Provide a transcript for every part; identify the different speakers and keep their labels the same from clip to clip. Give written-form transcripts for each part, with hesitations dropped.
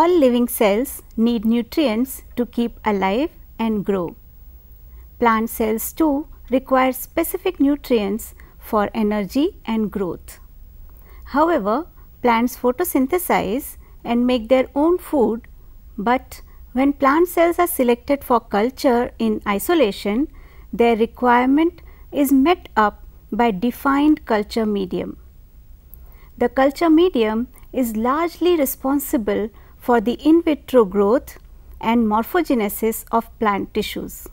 Speaker 1: All living cells need nutrients to keep alive and grow. Plant cells too require specific nutrients for energy and growth. However, plants photosynthesize and make their own food, but when plant cells are selected for culture in isolation, their requirement is met up by defined culture medium. The culture medium is largely responsible for the in vitro growth and morphogenesis of plant tissues.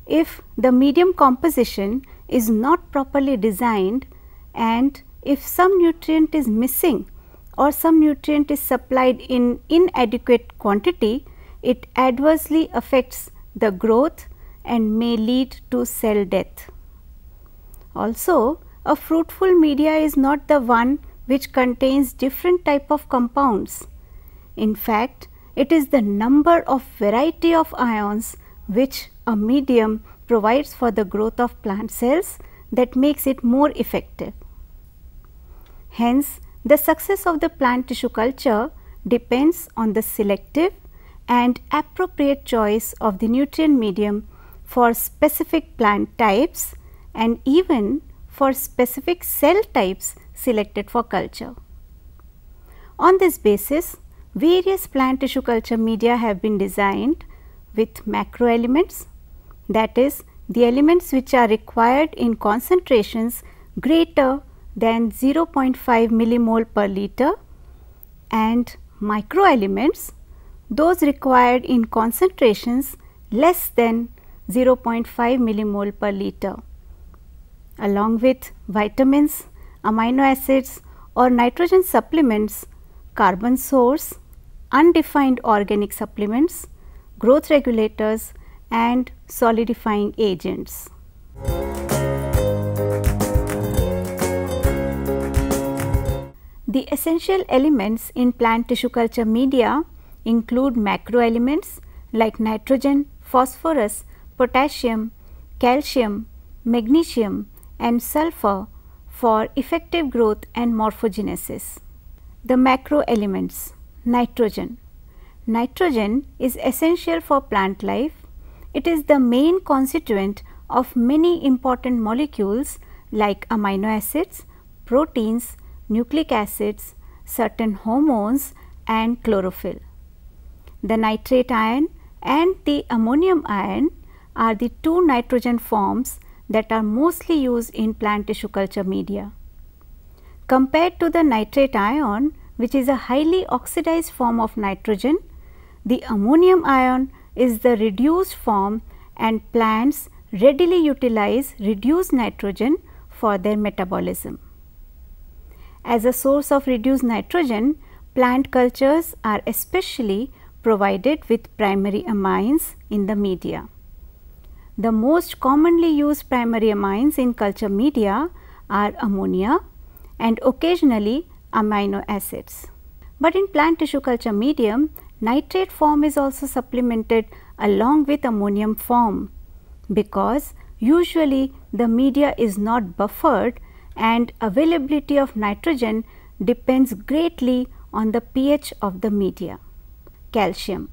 Speaker 1: If the medium composition is not properly designed and if some nutrient is missing or some nutrient is supplied in inadequate quantity, it adversely affects the growth and may lead to cell death. Also, a fruitful media is not the one which contains different type of compounds. In fact, it is the number of variety of ions which a medium provides for the growth of plant cells that makes it more effective. Hence, the success of the plant tissue culture depends on the selective and appropriate choice of the nutrient medium for specific plant types and even for specific cell types selected for culture. On this basis, various plant tissue culture media have been designed with macro elements, that is, the elements which are required in concentrations greater than 0.5 millimole per liter, and micro elements, those required in concentrations less than 0.5 millimole per liter, along with vitamins, amino acids or nitrogen supplements, carbon source, undefined organic supplements, growth regulators and solidifying agents. The essential elements in plant tissue culture media include macro elements like nitrogen, phosphorus, potassium, calcium, magnesium and sulfur for effective growth and morphogenesis. The macro elements. Nitrogen. Nitrogen is essential for plant life. It is the main constituent of many important molecules like amino acids, proteins, nucleic acids, certain hormones and chlorophyll. The nitrate ion and the ammonium ion are the two nitrogen forms that are mostly used in plant tissue culture media. Compared to the nitrate ion, which is a highly oxidized form of nitrogen, the ammonium ion is the reduced form and plants readily utilize reduced nitrogen for their metabolism. As a source of reduced nitrogen, plant cultures are especially provided with primary amines in the media. The most commonly used primary amines in culture media are ammonia and occasionally amino acids. But in plant tissue culture medium, nitrate form is also supplemented along with ammonium form because usually the media is not buffered and availability of nitrogen depends greatly on the pH of the media. Calcium.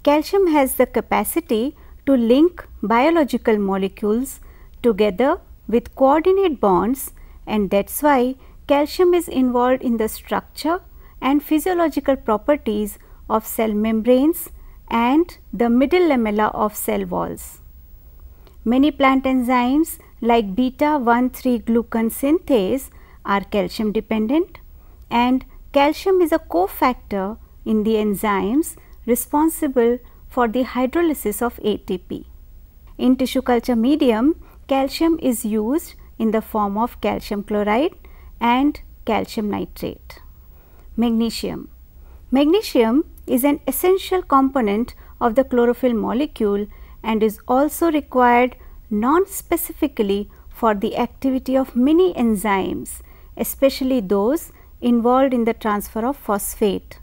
Speaker 1: Calcium has the capacity to link biological molecules together with coordinate bonds, and that's why calcium is involved in the structure and physiological properties of cell membranes and the middle lamella of cell walls. Many plant enzymes like beta-1,3-glucan synthase are calcium dependent, and calcium is a cofactor in the enzymes responsible for the hydrolysis of ATP. In tissue culture medium, calcium is used in the form of calcium chloride and calcium nitrate. Magnesium. Magnesium is an essential component of the chlorophyll molecule and is also required non-specifically for the activity of many enzymes, especially those involved in the transfer of phosphate.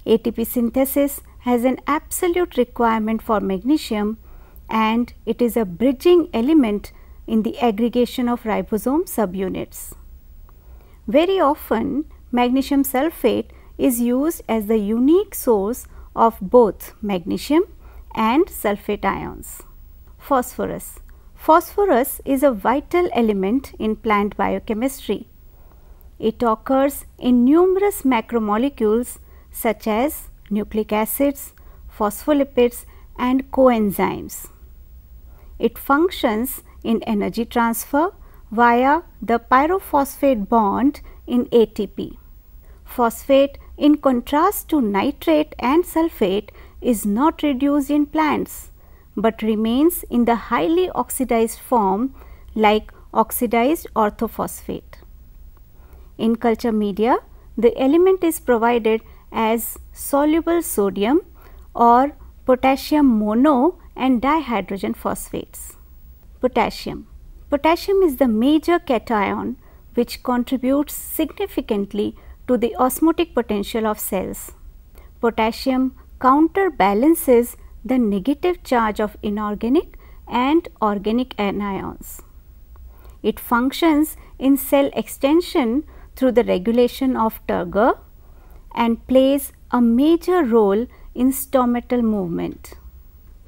Speaker 1: ATP synthesis has an absolute requirement for magnesium, and it is a bridging element in the aggregation of ribosome subunits. Very often, magnesium sulfate is used as the unique source of both magnesium and sulfate ions. Phosphorus. Phosphorus is a vital element in plant biochemistry. It occurs in numerous macromolecules such as nucleic acids, phospholipids and coenzymes. It functions in energy transfer via the pyrophosphate bond in ATP. Phosphate, in contrast to nitrate and sulfate, is not reduced in plants but remains in the highly oxidized form like oxidized orthophosphate. In culture media, the element is provided as soluble sodium or potassium mono and dihydrogen phosphates. Potassium. Potassium is the major cation which contributes significantly to the osmotic potential of cells. Potassium counterbalances the negative charge of inorganic and organic anions. It functions in cell extension through the regulation of turgor and plays a major role in stomatal movement.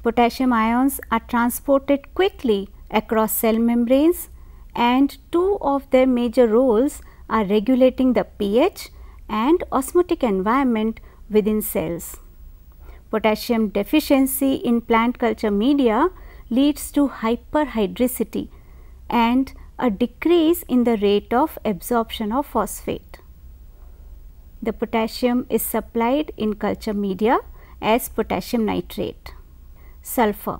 Speaker 1: Potassium ions are transported quickly across cell membranes, and two of their major roles are regulating the pH and osmotic environment within cells. Potassium deficiency in plant culture media leads to hyperhydricity and a decrease in the rate of absorption of phosphate. The potassium is supplied in culture media as potassium nitrate. Sulfur.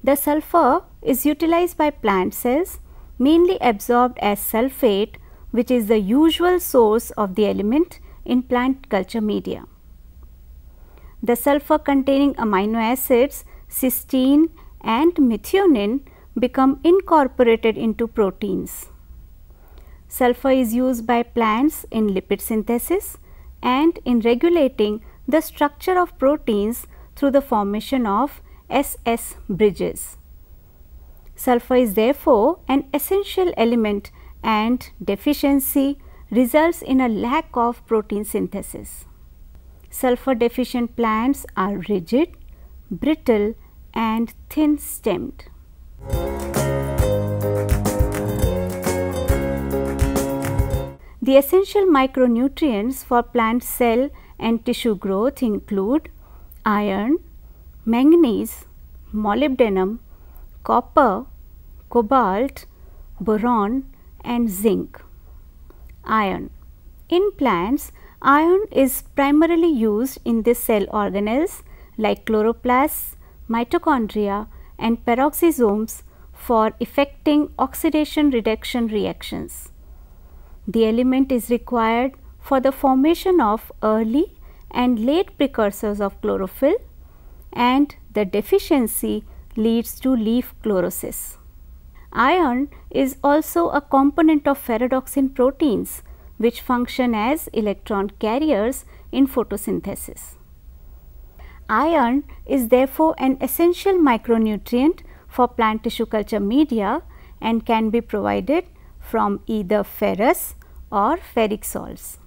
Speaker 1: The sulfur is utilized by plant cells, mainly absorbed as sulfate, which is the usual source of the element in plant culture media. The sulfur containing amino acids cysteine and methionine become incorporated into proteins. Sulfur is used by plants in lipid synthesis and in regulating the structure of proteins through the formation of SS bridges. Sulfur is therefore an essential element, and deficiency results in a lack of protein synthesis. Sulfur deficient plants are rigid, brittle and thin stemmed. The essential micronutrients for plant cell and tissue growth include iron, manganese, molybdenum, copper, cobalt, boron and zinc. Iron. In plants, iron is primarily used in the cell organelles like chloroplasts, mitochondria and peroxisomes for effecting oxidation reduction reactions. The element is required for the formation of early and late precursors of chlorophyll, and the deficiency leads to leaf chlorosis. Iron is also a component of ferredoxin proteins, which function as electron carriers in photosynthesis. Iron is therefore an essential micronutrient for plant tissue culture media and can be provided from either ferrous or ferric salts.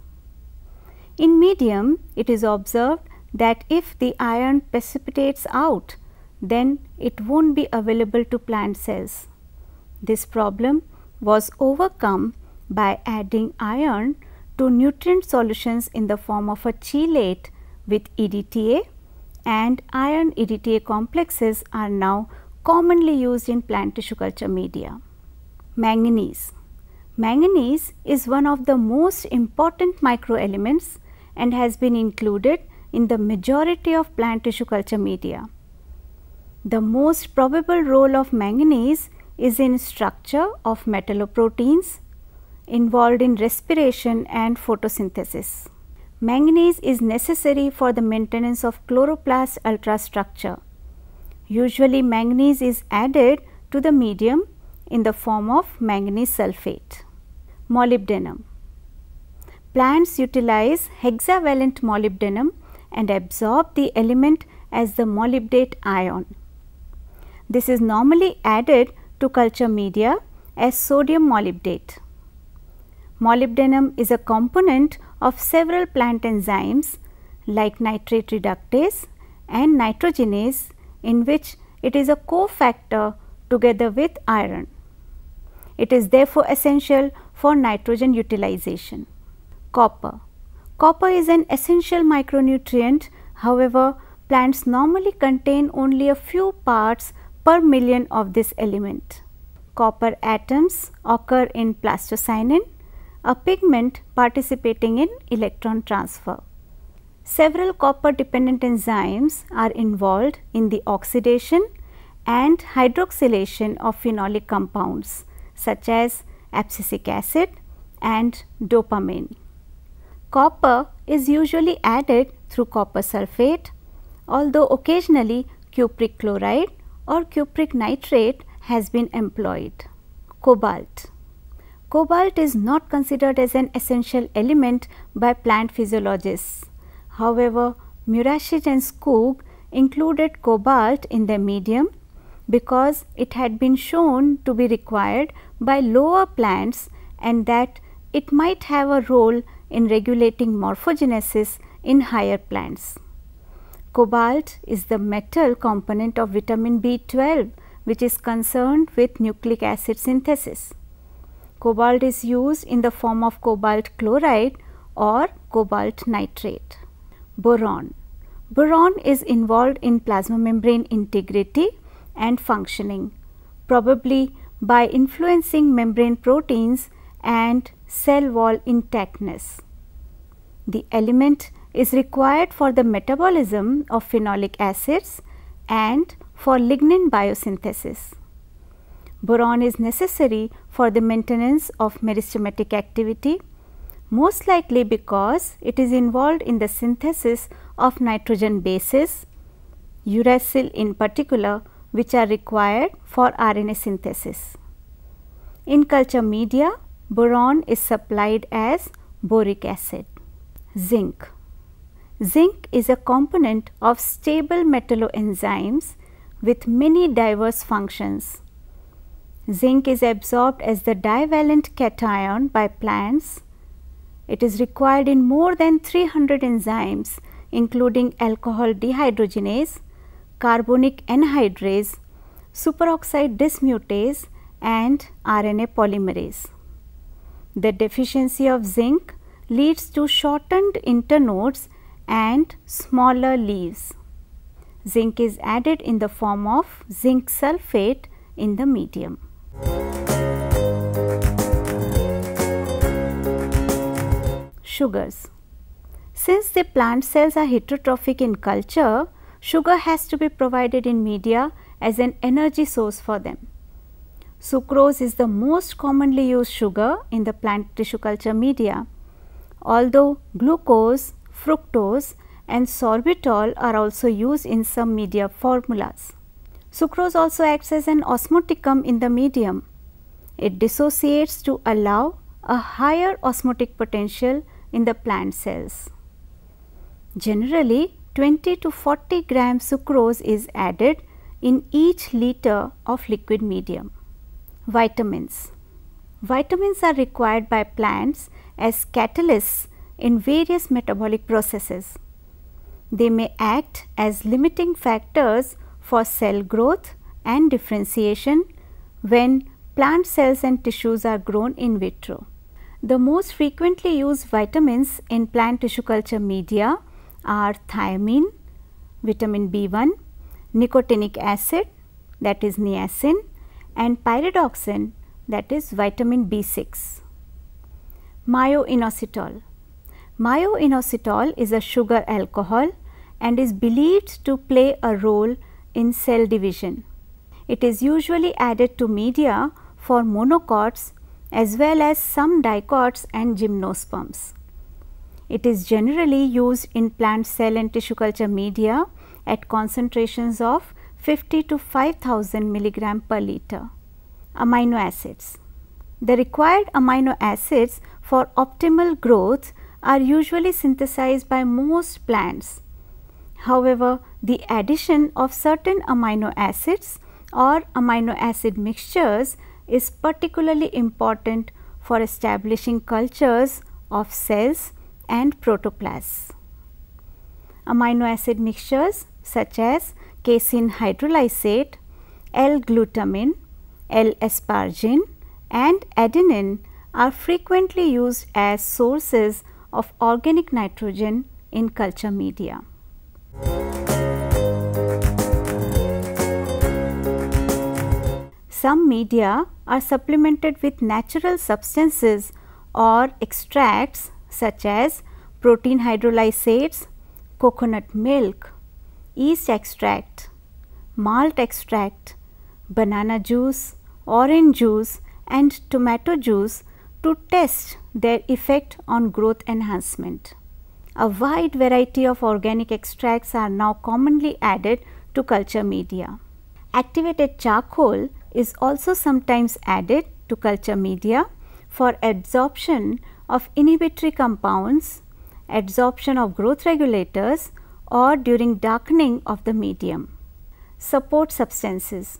Speaker 1: In medium, it is observed that if the iron precipitates out, then it won't be available to plant cells. This problem was overcome by adding iron to nutrient solutions in the form of a chelate with EDTA, and iron EDTA complexes are now commonly used in plant tissue culture media. Manganese. Manganese is one of the most important microelements and has been included in the majority of plant tissue culture media. The most probable role of manganese is in structure of metalloproteins involved in respiration and photosynthesis. Manganese is necessary for the maintenance of chloroplast ultrastructure. Usually manganese is added to the medium in the form of manganese sulfate. Molybdenum. Plants utilize hexavalent molybdenum and absorb the element as the molybdate ion. This is normally added to culture media as sodium molybdate. Molybdenum is a component of several plant enzymes like nitrate reductase and nitrogenase, in which it is a cofactor together with iron. It is therefore essential for nitrogen utilization. Copper. Copper is an essential micronutrient. However, plants normally contain only a few parts per million of this element. Copper atoms occur in plastocyanin, a pigment participating in electron transfer. Several copper dependent enzymes are involved in the oxidation and hydroxylation of phenolic compounds such as abscisic acid and dopamine. Copper is usually added through copper sulfate, although occasionally cupric chloride or cupric nitrate has been employed. Cobalt. Cobalt is not considered as an essential element by plant physiologists. However, Murashid and Skoog included cobalt in their medium because it had been shown to be required by lower plants and that it might have a role in regulating morphogenesis in higher plants. Cobalt is the metal component of vitamin B12, which is concerned with nucleic acid synthesis. Cobalt is used in the form of cobalt chloride or cobalt nitrate. Boron. Boron is involved in plasma membrane integrity and functioning, probably by influencing membrane proteins and cell wall intactness. The element is required for the metabolism of phenolic acids and for lignin biosynthesis. Boron is necessary for the maintenance of meristematic activity, most likely because it is involved in the synthesis of nitrogen bases, uracil in particular, which are required for RNA synthesis. In culture media, boron is supplied as boric acid. Zinc. Zinc is a component of stable metalloenzymes with many diverse functions. Zinc is absorbed as the divalent cation by plants. It is required in more than 300 enzymes, including alcohol dehydrogenase, carbonic anhydrase, superoxide dismutase, and RNA polymerase. The deficiency of zinc leads to shortened internodes and smaller leaves. Zinc is added in the form of zinc sulfate in the medium. Sugars. Since the plant cells are heterotrophic in culture, sugar has to be provided in media as an energy source for them. Sucrose is the most commonly used sugar in the plant tissue culture media, although glucose, fructose and sorbitol are also used in some media formulas. Sucrose also acts as an osmoticum in the medium. It dissociates to allow a higher osmotic potential in the plant cells. Generally, 20 to 40 grams sucrose is added in each liter of liquid medium. Vitamins. Vitamins are required by plants as catalysts in various metabolic processes. They may act as limiting factors for cell growth and differentiation when plant cells and tissues are grown in vitro. The most frequently used vitamins in plant tissue culture media are thiamine, vitamin B1, nicotinic acid, that is niacin, and pyridoxine, that is vitamin B6. Myoinositol. Myoinositol is a sugar alcohol and is believed to play a role in cell division. It is usually added to media for monocots as well as some dicots and gymnosperms. It is generally used in plant cell and tissue culture media at concentrations of 50 to 5000 milligram per liter. Amino acids. The required amino acids for optimal growth are usually synthesized by most plants. However, the addition of certain amino acids or amino acid mixtures is particularly important for establishing cultures of cells and protoplasts. Amino acid mixtures such as casein hydrolysate, L-glutamine, L-asparagine and adenine are frequently used as sources of organic nitrogen in culture media. Some media are supplemented with natural substances or extracts such as protein hydrolysates, coconut milk, yeast extract, malt extract, banana juice, orange juice and tomato juice to test their effect on growth enhancement. A wide variety of organic extracts are now commonly added to culture media. Activated charcoal is also sometimes added to culture media for adsorption of inhibitory compounds, adsorption of growth regulators or during darkening of the medium. Support substances.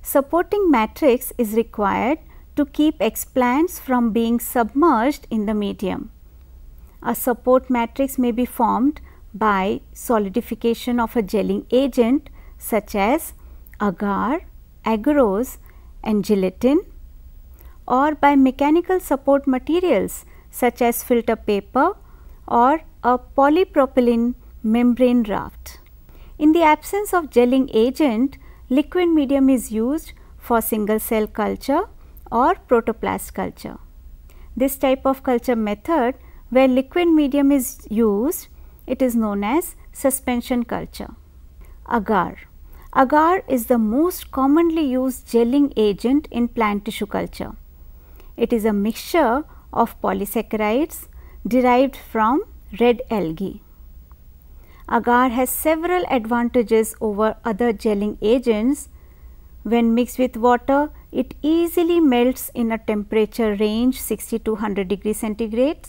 Speaker 1: Supporting matrix is required to keep explants from being submerged in the medium. A support matrix may be formed by solidification of a gelling agent such as agar, agarose and gelatin, or by mechanical support materials such as filter paper or a polypropylene membrane raft. In the absence of gelling agent, liquid medium is used for single cell culture or protoplast culture. This type of culture method where liquid medium is used, it is known as suspension culture. Agar. Agar is the most commonly used gelling agent in plant tissue culture. It is a mixture of polysaccharides derived from red algae. Agar has several advantages over other gelling agents. When mixed with water, it easily melts in a temperature range 60 to 100 degrees centigrade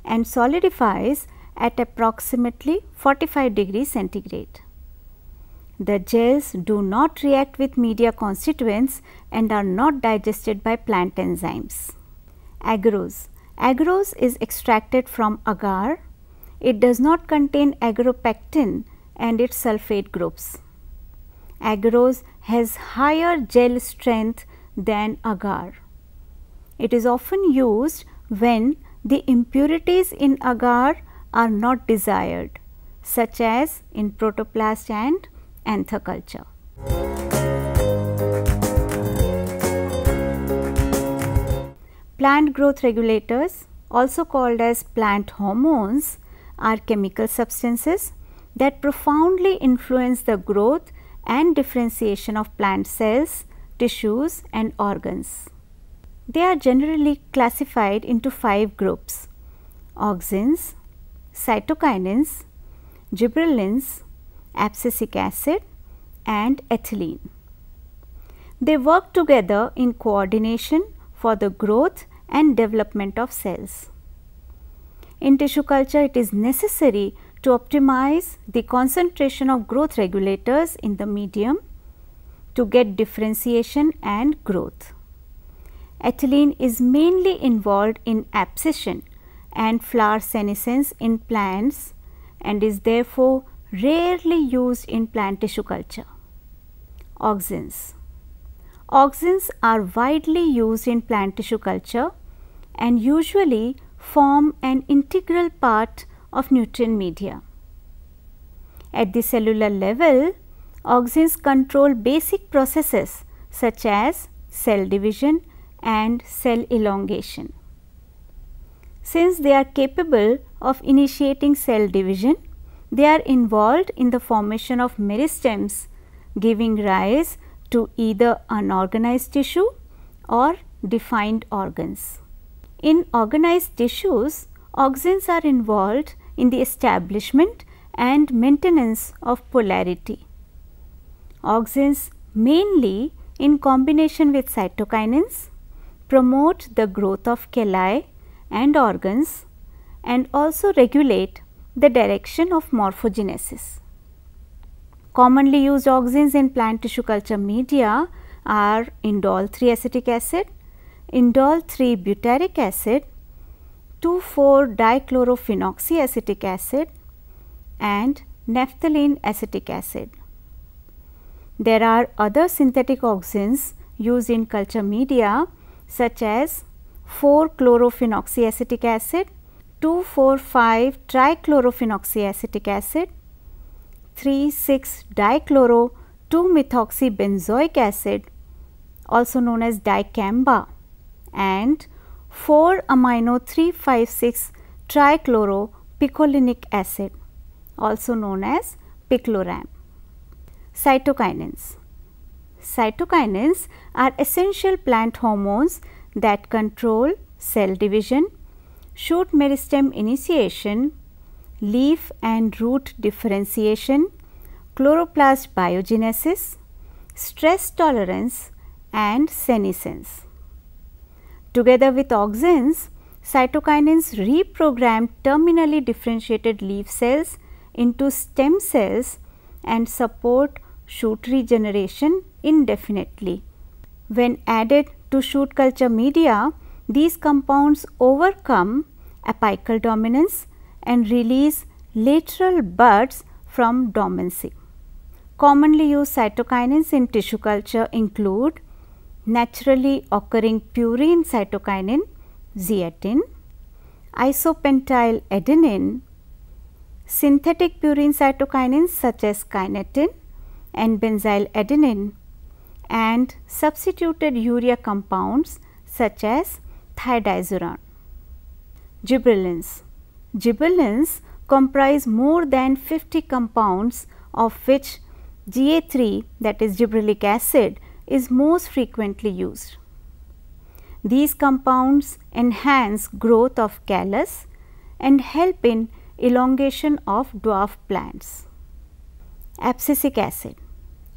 Speaker 1: and solidifies at approximately 45 degrees centigrade. The gels do not react with media constituents and are not digested by plant enzymes. Agarose. Agarose is extracted from agar. It does not contain agaropectin and its sulfate groups. Agarose has higher gel strength than agar. It is often used when the impurities in agar are not desired, such as in protoplast and anther culture. Plant growth regulators, also called as plant hormones, are chemical substances that profoundly influence the growth and differentiation of plant cells, tissues and organs. They are generally classified into 5 groups: auxins, cytokinins, gibberellins, abscisic acid and ethylene. They work together in coordination for the growth and development of cells. In tissue culture, it is necessary to optimize the concentration of growth regulators in the medium to get differentiation and growth. Ethylene is mainly involved in abscission and flower senescence in plants and is therefore rarely used in plant tissue culture. Auxins. Auxins are widely used in plant tissue culture and usually form an integral part of nutrient media. At the cellular level, auxins control basic processes such as cell division and cell elongation. Since they are capable of initiating cell division, they are involved in the formation of meristems, giving rise to either unorganized tissue or defined organs. In organized tissues, auxins are involved in the establishment and maintenance of polarity. Auxins, mainly in combination with cytokinins, promote the growth of calli and organs and also regulate the direction of morphogenesis. Commonly used auxins in plant tissue culture media are indole 3 acetic acid, indole 3 butyric acid, 2,4-dichlorophenoxyacetic acid and naphthalene acetic acid. There are other synthetic auxins used in culture media such as 4-chlorophenoxyacetic acid, 2,4,5-trichlorophenoxyacetic acid, 3,6-dichloro-2-methoxybenzoic acid, also known as dicamba, and 4-amino-3,5,6-trichloropicolinic acid, also known as picloram. Cytokinins. Cytokinins are essential plant hormones that control cell division, shoot meristem initiation, leaf and root differentiation, chloroplast biogenesis, stress tolerance and senescence. Together with auxins, cytokinins reprogram terminally differentiated leaf cells into stem cells and support shoot regeneration indefinitely. When added to shoot culture media, these compounds overcome apical dominance and release lateral buds from dormancy. Commonly used cytokinins in tissue culture include naturally occurring purine cytokinin, zeatin, isopentyl adenine, synthetic purine cytokinins such as kinetin and benzyl adenine, and substituted urea compounds such as thiodiazuran. Gibberellins. Gibberellins comprise more than 50 compounds, of which GA3, that is gibberellic acid, is most frequently used. These compounds enhance growth of callus and help in elongation of dwarf plants. Abscisic acid.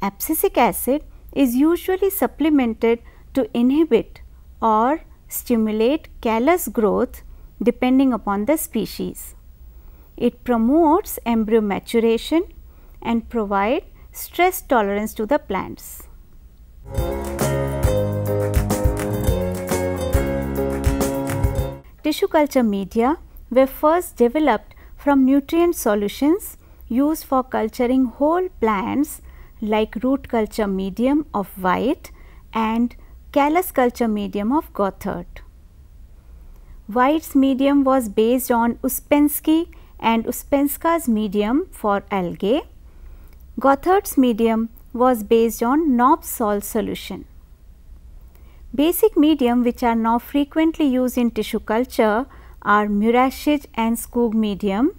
Speaker 1: Abscisic acid is usually supplemented to inhibit or stimulate callus growth depending upon the species. It promotes embryo maturation and provides stress tolerance to the plants. Tissue culture media were first developed from nutrient solutions used for culturing whole plants like root culture medium of White and callus culture medium of Gothard. White's medium was based on Uspensky and Uspenska's medium for algae. Gothard's medium was based on Knopf's salt solution. Basic medium which are now frequently used in tissue culture are Murashige and Skoog medium,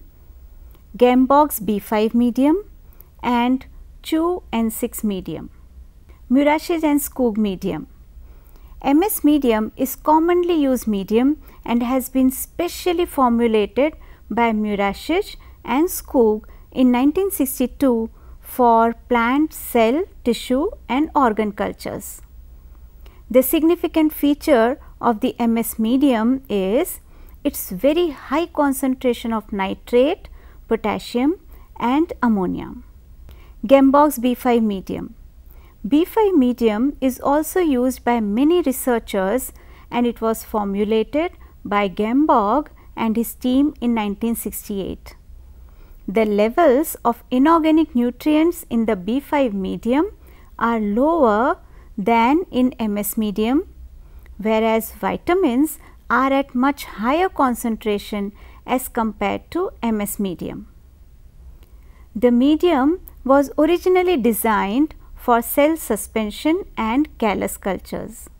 Speaker 1: Gambog's B5 medium and Chu N6 medium. Murashige and Skoog medium. MS medium is commonly used medium and has been specially formulated by Murashige and Skoog in 1962 for plant, cell, tissue and organ cultures. The significant feature of the MS medium is its very high concentration of nitrate, potassium and ammonia. Gambog's B5 medium. B5 medium is also used by many researchers and it was formulated by Gambog and his team in 1968. The levels of inorganic nutrients in the B5 medium are lower than in MS medium, whereas vitamins are at much higher concentration as compared to MS medium. The medium was originally designed for cell suspension and callus cultures.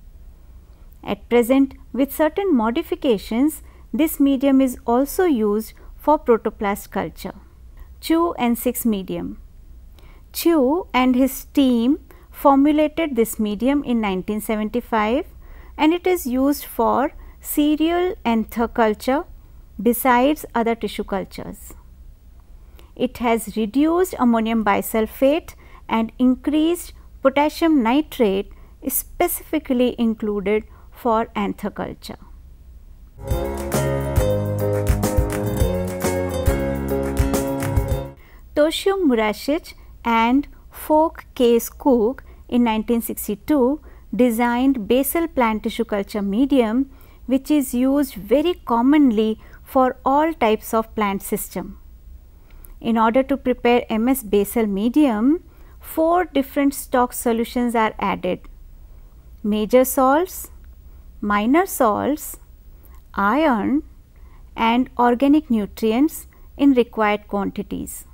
Speaker 1: At present, with certain modifications, this medium is also used for protoplast culture. Chu N6 medium. Chu and his team formulated this medium in 1975 and it is used for cereal anther culture besides other tissue cultures. It has reduced ammonium bisulfate and increased potassium nitrate specifically included for anther culture. Toshio Murashige and Folk K. Skoog in 1962 designed basal plant tissue culture medium which is used very commonly for all types of plant system. In order to prepare MS basal medium, 4 different stock solutions are added: major salts, minor salts, iron and organic nutrients in required quantities.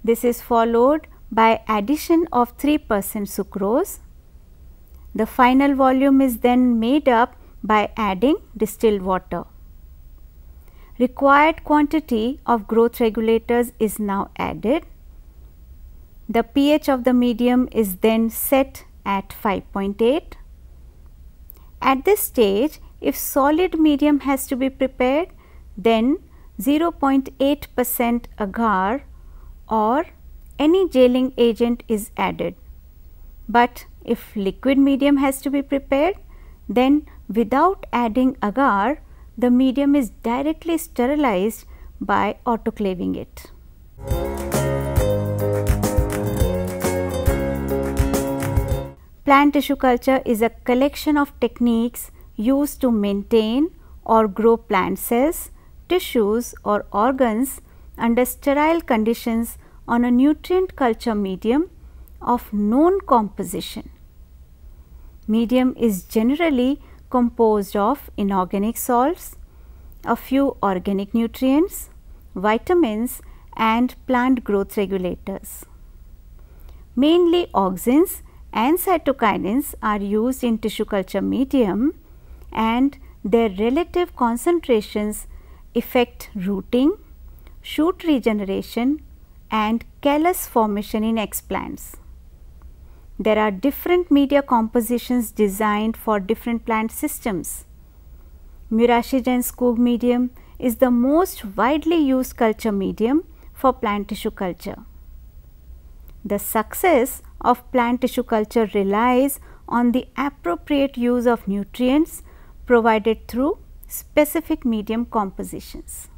Speaker 1: This is followed by addition of 3% sucrose. The final volume is then made up by adding distilled water. Required quantity of growth regulators is now added. The pH of the medium is then set at 5.8. At this stage, if solid medium has to be prepared, then 0.8% agar or any gelling agent is added. But if liquid medium has to be prepared, then without adding agar, the medium is directly sterilized by autoclaving it. Plant tissue culture is a collection of techniques used to maintain or grow plant cells, tissues or organs under sterile conditions on a nutrient culture medium of known composition. Medium is generally composed of inorganic salts, a few organic nutrients, vitamins and plant growth regulators. Mainly auxins and cytokinins are used in tissue culture medium, and their relative concentrations affect rooting, shoot regeneration and callus formation in explants. There are different media compositions designed for different plant systems. Murashige and Skoog medium is the most widely used culture medium for plant tissue culture. The success of plant tissue culture relies on the appropriate use of nutrients provided through specific medium compositions.